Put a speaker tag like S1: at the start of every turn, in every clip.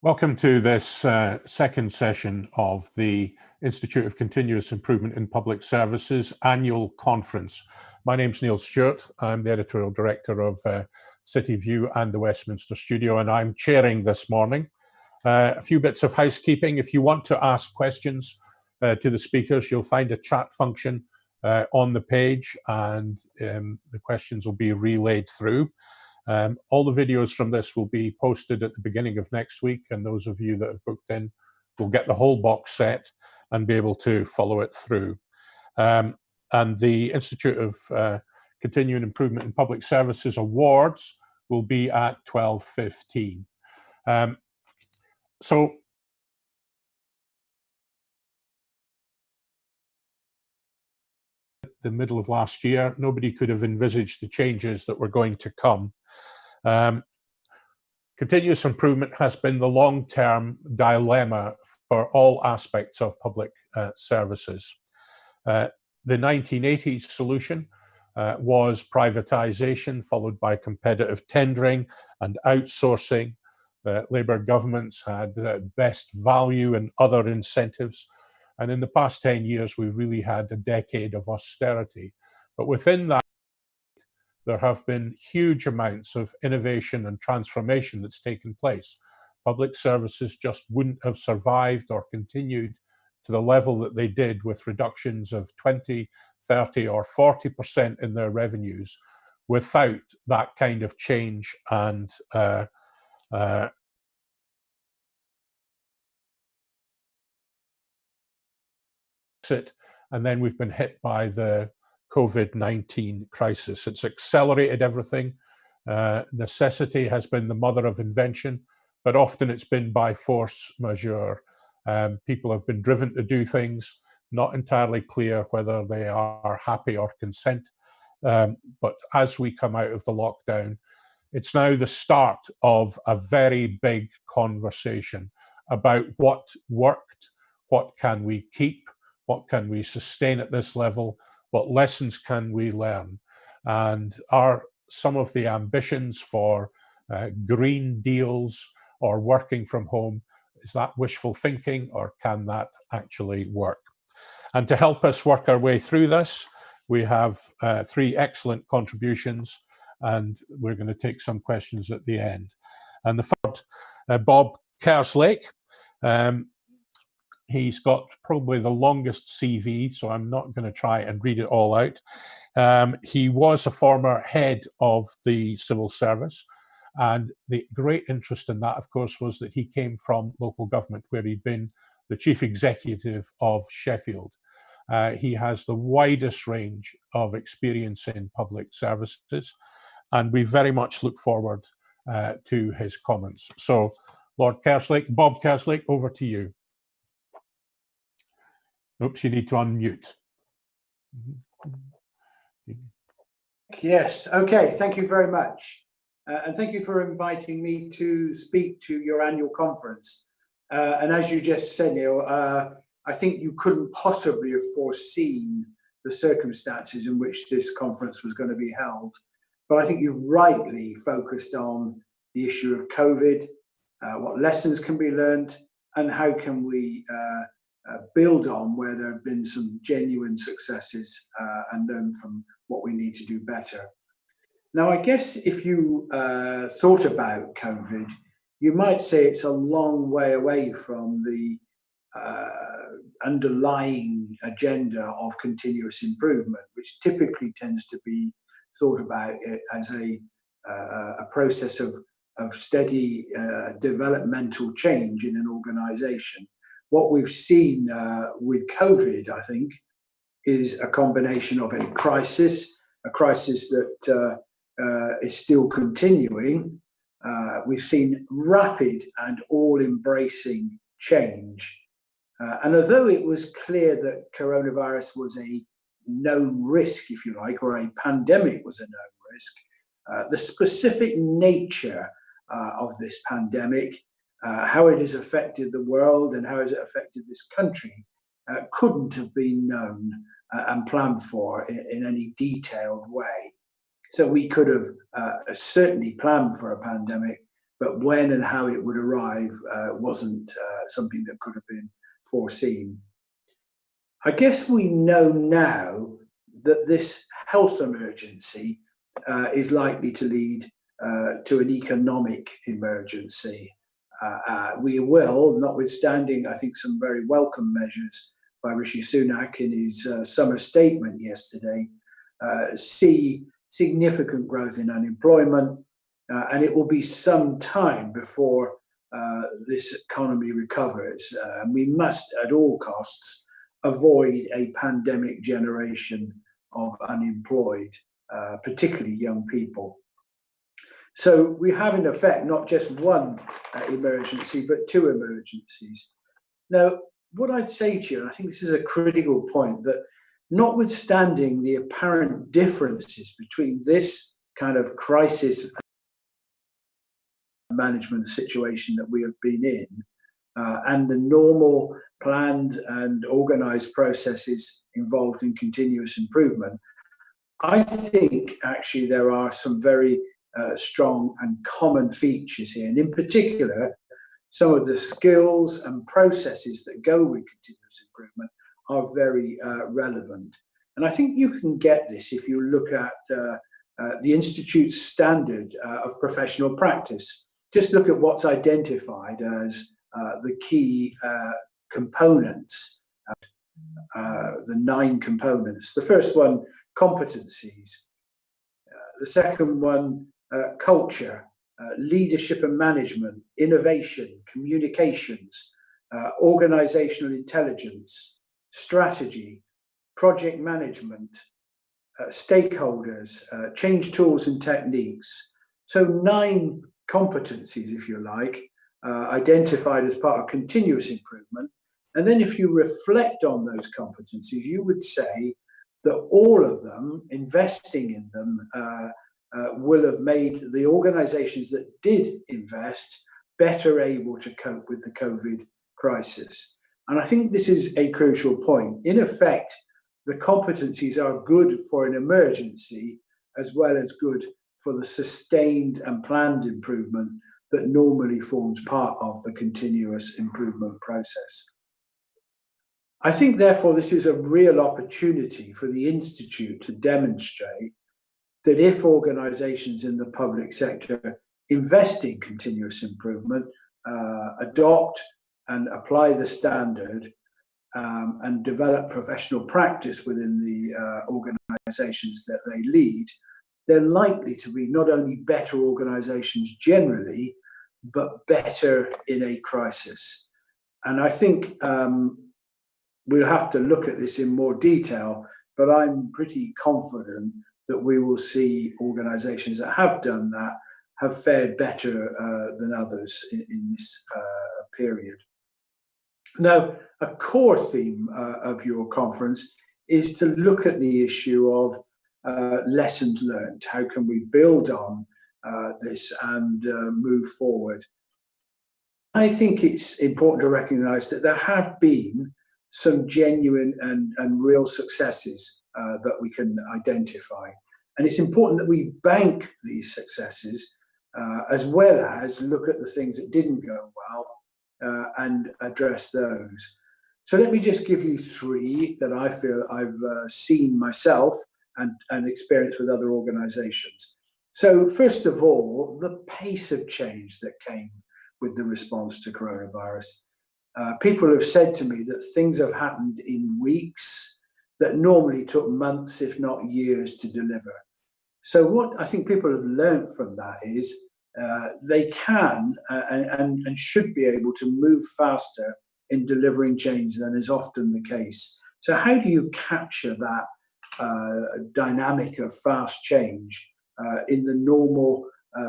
S1: Welcome to this second session of the Institute of Continuous Improvement in Public Services annual conference. My name's Neil Stewart. I'm the editorial director of City View and the Westminster Studio, and I'm chairing this morning. A few bits of housekeeping. If you want to ask questions to the speakers, you'll find a chat function on the page, and the questions will be relayed through. All the videos from this will be posted at the beginning of next week, and those of you that have booked in will get the whole box set and be able to follow it through. And the Institute of Continuing Improvement in Public Services Awards will be at 12:15. So the middle of last year, nobody could have envisaged the changes that were going to come. Continuous improvement has been the long-term dilemma for all aspects of public services. The 1980s solution was privatization, followed by competitive tendering and outsourcing. Labour governments had best value and other incentives. And in the past 10 years, we've really had a decade of austerity. But within that, there have been huge amounts of innovation and transformation that's taken place. Public services just wouldn't have survived or continued to the level that they did with reductions of 20, 30 or 40% in their revenues without that kind of change and and then we've been hit by the COVID-19 crisis. It's accelerated everything. Necessity has been the mother of invention, but often it's been by force majeure. People have been driven to do things, not entirely clear whether they are happy or consent. But as we come out of the lockdown, it's now the start of a very big conversation about what worked, what can we keep, what can we sustain at this level, what lessons can we learn, and are some of the ambitions for green deals or working from home, is that wishful thinking or can that actually work? And to help us work our way through this, we have three excellent contributions, and we're going to take some questions at the end. And the third, Bob Kerslake. He's got probably the longest CV, so I'm not going to try and read it all out. He was a former head of the civil service, and the great interest in that, of course, was that he came from local government, where he'd been the chief executive of Sheffield. He has the widest range of experience in public services, and we very much look forward to his comments. So, Lord Kerslake, Bob Kerslake, over to you. Oops, you need to unmute.
S2: Yes, okay, thank you very much. And thank you for inviting me to speak to your annual conference. And as you just said, Neil, I think you couldn't possibly have foreseen the circumstances in which this conference was going to be held. But I think you've rightly focused on the issue of COVID, what lessons can be learned, and how can we build on where there have been some genuine successes and learn from what we need to do better. Now, I guess if you thought about COVID, you might say it's a long way away from the underlying agenda of continuous improvement, which typically tends to be thought about as a process of steady developmental change in an organization. What we've seen with COVID, I think, is a combination of a crisis that is still continuing. We've seen rapid and all-embracing change. And although it was clear that coronavirus was a known risk, if you like, or a pandemic was a known risk, the specific nature of this pandemic, how it has affected the world and how it has affected this country couldn't have been known and planned for in any detailed way. So we could have certainly planned for a pandemic, but when and how it would arrive wasn't something that could have been foreseen. I guess we know now that this health emergency is likely to lead to an economic emergency. We will, notwithstanding, I think, some very welcome measures by Rishi Sunak in his summer statement yesterday, see significant growth in unemployment, and it will be some time before this economy recovers. We must, at all costs, avoid a pandemic generation of unemployed, particularly young people. So we have, in effect, not just one emergency, but two emergencies. Now, what I'd say to you, and I think this is a critical point, that notwithstanding the apparent differences between this kind of crisis management situation that we have been in and the normal planned and organized processes involved in continuous improvement, I think actually there are some very strong and common features here. And in particular, some of the skills and processes that go with continuous improvement are very relevant. And I think you can get this if you look at the Institute's standard of professional practice. Just look at what's identified as the key components, the 9 components. The first one, competencies. The second one, culture, leadership and management, innovation, communications, organizational intelligence, strategy, project management, stakeholders, change tools and techniques. So 9 competencies, if you like, identified as part of continuous improvement. And then if you reflect on those competencies, you would say that all of them, investing in them, will have made the organizations that did invest better able to cope with the COVID crisis. And I think this is a crucial point. In effect, the competencies are good for an emergency as well as good for the sustained and planned improvement that normally forms part of the continuous improvement process. I think, therefore, this is a real opportunity for the Institute to demonstrate that if organizations in the public sector invest in continuous improvement, adopt and apply the standard, and develop professional practice within the organizations that they lead, they're likely to be not only better organizations generally, but better in a crisis. And I think we'll have to look at this in more detail, but I'm pretty confident that we will see organizations that have done that have fared better than others in this period. Now, a core theme of your conference is to look at the issue of lessons learned. How can we build on this and move forward? I think it's important to recognize that there have been some genuine and real successes that we can identify. And it's important that we bank these successes as well as look at the things that didn't go well and address those. So let me just give you 3 that I feel I've seen myself and experienced with other organizations. So first of all, the pace of change that came with the response to coronavirus. People have said to me that things have happened in weeks that normally took months, if not years, to deliver. So what I think people have learned from that is they can and should be able to move faster in delivering change than is often the case. So how do you capture that dynamic of fast change in the normal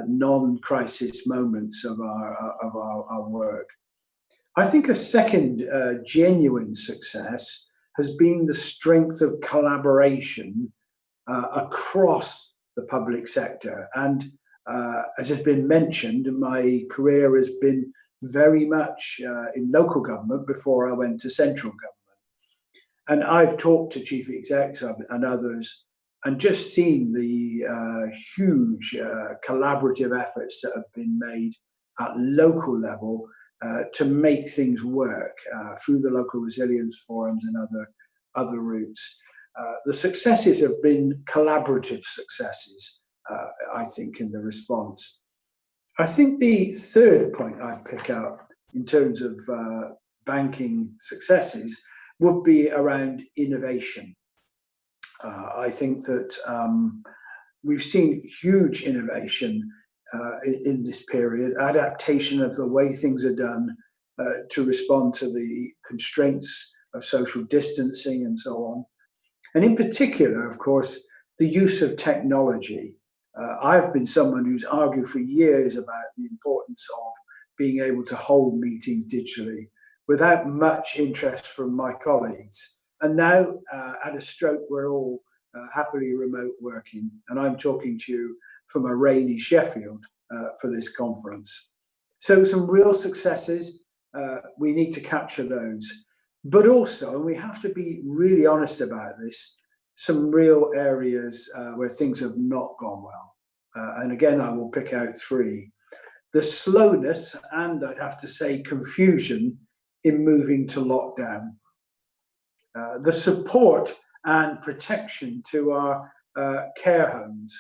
S2: non-crisis moments of our work? I think a second genuine success has been the strength of collaboration across the public sector. And as has been mentioned, my career has been very much in local government before I went to central government. And I've talked to chief execs and others and just seen the huge collaborative efforts that have been made at local level to make things work through the local resilience forums and other routes. The successes have been collaborative successes, I think, in the response. I think the third point I'd pick up in terms of banking successes would be around innovation. I think that we've seen huge innovation in this period, adaptation of the way things are done to respond to the constraints of social distancing and so on. And in particular, of course, the use of technology. I've been someone who's argued for years about the importance of being able to hold meetings digitally without much interest from my colleagues. And now, at a stroke, we're all happily remote working. And I'm talking to you from a rainy Sheffield for this conference. So some real successes, we need to capture those. But also, and we have to be really honest about this, some real areas where things have not gone well. And again, I will pick out three. The slowness and, I'd have to say, confusion in moving to lockdown. The support and protection to our care homes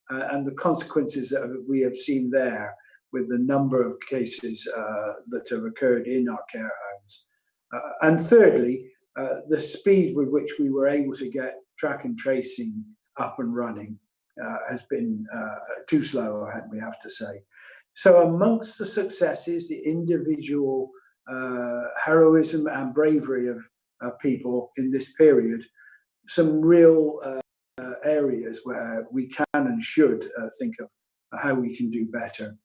S2: and the consequences that we have seen there with the number of cases that have occurred in our care homes. And thirdly, the speed with which we were able to get track and tracing up and running has been too slow, we have to say. So amongst the successes, the individual heroism and bravery of people in this period, some real areas where we can and should think of how we can do better.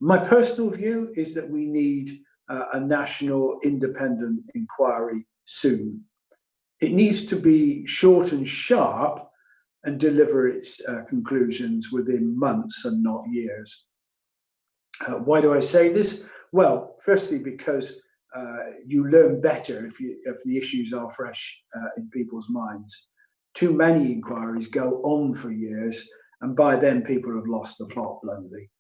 S2: My personal view is that we need a national independent inquiry soon. It needs to be short and sharp and deliver its conclusions within months and not years. Why do I say this? Well, firstly, because you learn better if the issues are fresh in people's minds. Too many inquiries go on for years, and by then people have lost the plot, bluntly.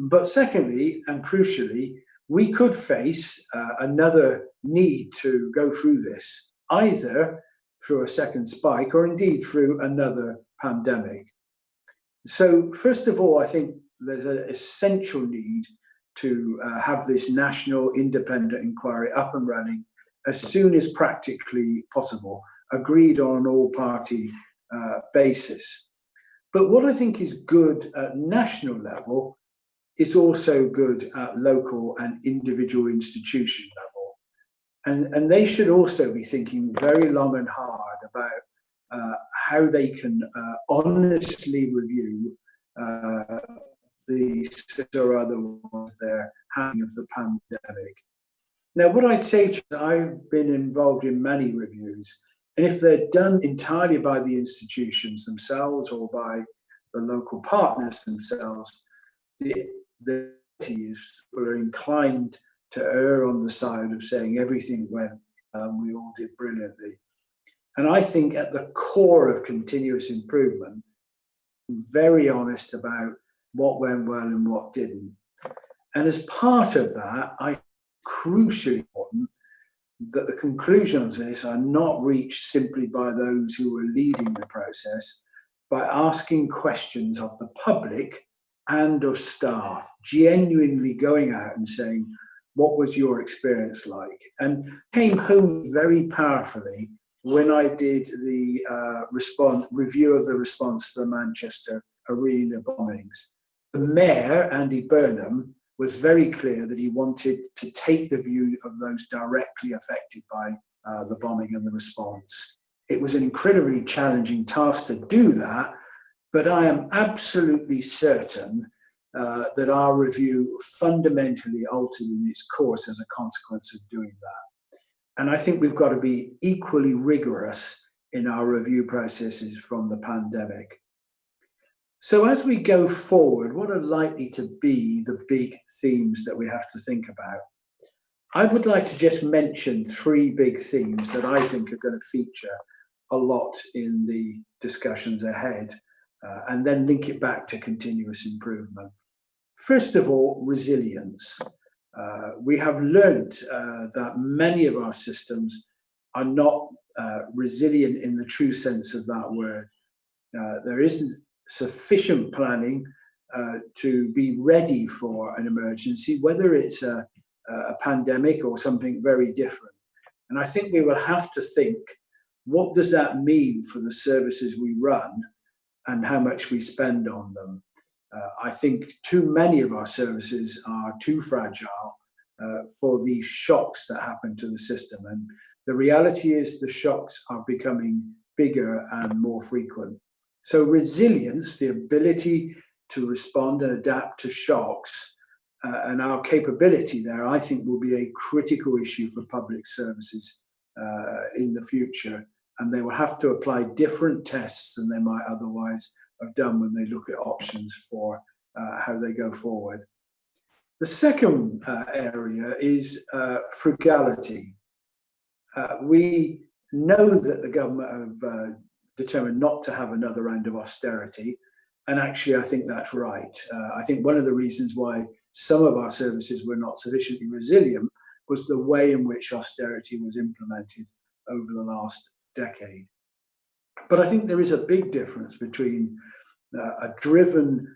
S2: But secondly, and crucially, we could face another need to go through this, either through a second spike or indeed through another pandemic. So first of all, I think there's an essential need to have this national independent inquiry up and running as soon as practically possible, agreed on an all-party basis. But what I think is good at national level is also good at local and individual institution level. And they should also be thinking very long and hard about how they can honestly review the six or other ones they're having of the pandemic. Now, what I'd say to you, I've been involved in many reviews, and if they're done entirely by the institutions themselves or by the local partners themselves, the teams were inclined to err on the side of saying everything went, we all did brilliantly. And I think at the core of continuous improvement, very honest about what went well and what didn't. And as part of that, I crucially important that the conclusions of this are not reached simply by those who were leading the process, by asking questions of the public and of staff, genuinely going out and saying, what was your experience like? And came home very powerfully when I did the review of the response to the Manchester arena bombings. The mayor, Andy Burnham, was very clear that he wanted to take the view of those directly affected by the bombing and the response. It was an incredibly challenging task to do that, but I am absolutely certain that our review fundamentally altered in its course as a consequence of doing that. And I think we've got to be equally rigorous in our review processes from the pandemic. So as we go forward, what are likely to be the big themes that we have to think about? I would like to just mention three big themes that I think are going to feature a lot in the discussions ahead, and then link it back to continuous improvement. First of all, resilience. We have learned that many of our systems are not resilient in the true sense of that word. There isn't sufficient planning to be ready for an emergency, whether it's a pandemic or something very different. And I think we will have to think, what does that mean for the services we run and how much we spend on them? I think too many of our services are too fragile for these shocks that happen to the system. And the reality is the shocks are becoming bigger and more frequent. So resilience, the ability to respond and adapt to shocks, and our capability there, I think, will be a critical issue for public services in the future. And they will have to apply different tests than they might otherwise have done when they look at options for how they go forward. The second area is frugality. We know that the government have determined not to have another round of austerity. And actually, I think that's right. I think one of the reasons why some of our services were not sufficiently resilient was the way in which austerity was implemented over the last decade. But I think there is a big difference between a driven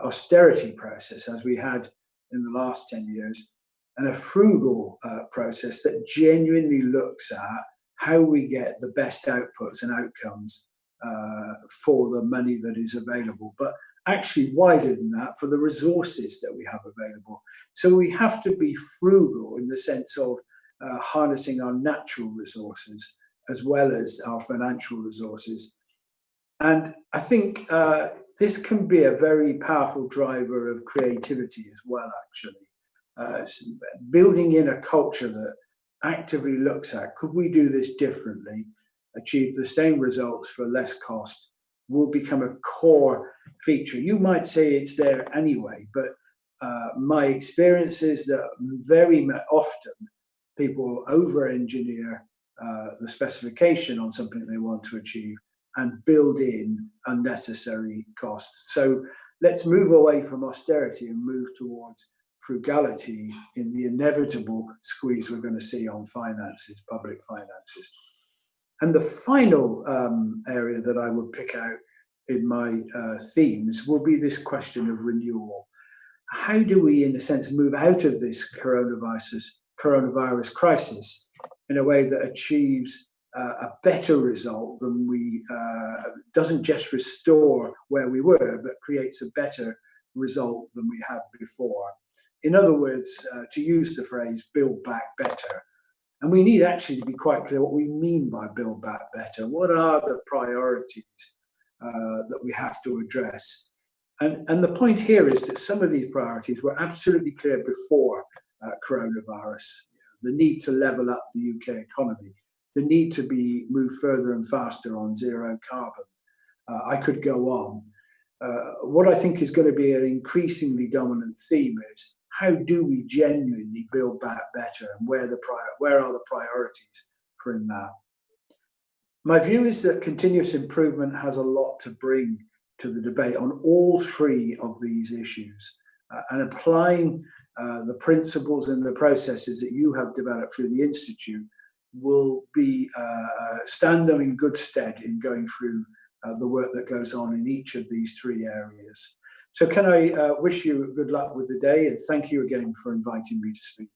S2: austerity process, as we had in the last 10 years, and a frugal process that genuinely looks at how we get the best outputs and outcomes for the money that is available, but actually wider than that, for the resources that we have available. So we have to be frugal in the sense of harnessing our natural resources as well as our financial resources. And I think this can be a very powerful driver of creativity as well, actually. Building in a culture that actively looks at, could we do this differently, achieve the same results for less cost, will become a core feature. You might say it's there anyway, but my experience is that very often people over-engineer the specification on something they want to achieve and build in unnecessary costs. So let's move away from austerity and move towards frugality in the inevitable squeeze we're going to see on finances, public finances. And the final area that I would pick out in my themes will be this question of renewal. How do we, in a sense, move out of this coronavirus crisis in a way that achieves a better result than doesn't just restore where we were, but creates a better result than we had before? In other words, to use the phrase, build back better. And we need actually to be quite clear what we mean by build back better. What are the priorities that we have to address? And the point here is that some of these priorities were absolutely clear before coronavirus. The need to level up the UK economy, the need to move further and faster on zero carbon. I could go on. What I think is going to be an increasingly dominant theme is, how do we genuinely build back better, and where are the priorities for in that? My view is that continuous improvement has a lot to bring to the debate on all three of these issues, and applying the principles and the processes that you have developed through the Institute will stand them in good stead in going through the work that goes on in each of these three areas. So can I wish you good luck with the day, and thank you again for inviting me to speak.